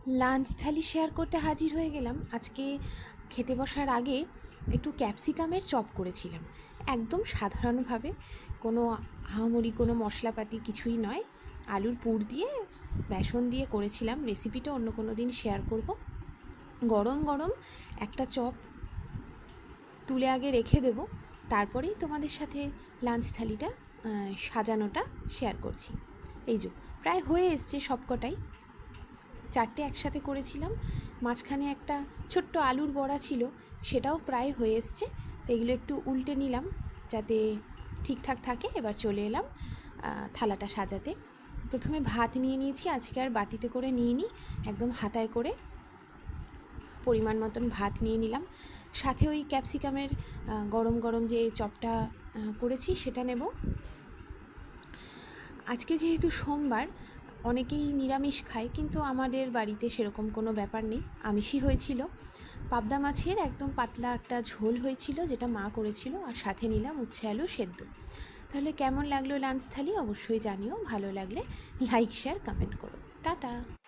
Lunch থালি share করতে হাজির হয়ে গেলাম। আজকে খেতে বসার আগে একটু ক্যাপসিকামের চপ করেছিলাম, একদম সাধারণভাবে, কোনো আহামরি কোনো মশলাপাতি কিছুই নয়। আলুর পুর দিয়ে বেসন দিয়ে করেছিলাম। রেসিপিটা অন্য কোনো দিন শেয়ার করব। গরম গরম একটা চপ তুলে আগে রেখে দেব, তারপরেই তোমাদের সাথে লাঞ্চ থালিটা সাজানোটা শেয়ার করছি। এই যে প্রায় হয়ে এসছে সবকটাই, 4টে একসাথে করেছিলাম। মাঝখানে একটা ছোট্ট আলুর বড়া ছিল, সেটাও প্রায় হয়ে এসছে। তো এগুলো একটু উল্টে নিলাম যাতে ঠিকঠাক থাকে। এবার চলে এলাম থালাটা সাজাতে। প্রথমে ভাত নিয়ে নিয়েছি, আজকে আর বাটিতে করে নিয়ে নিই, একদম হাতায় করে পরিমাণ মতন ভাত নিয়ে নিলাম। সাথে ওই ক্যাপসিকামের গরম গরম যে চপটা করেছি সেটা নেব। আজকে যেহেতু সোমবার, অনেকেই নিরামিষ খায়, কিন্তু আমাদের বাড়িতে সেরকম কোনো ব্যাপার নেই, আমিষই হয়েছিল। পাবদা মাছের একদম পাতলা একটা ঝোল হয়েছিল, যেটা মা করেছিল, আর সাথে নিলাম উচ্ছে আলু সেদ্ধ। তাহলে কেমন লাগলো লাঞ্চ থালি অবশ্যই জানিও, ভালো লাগলে লাইক শেয়ার কমেন্ট করো। টাটা।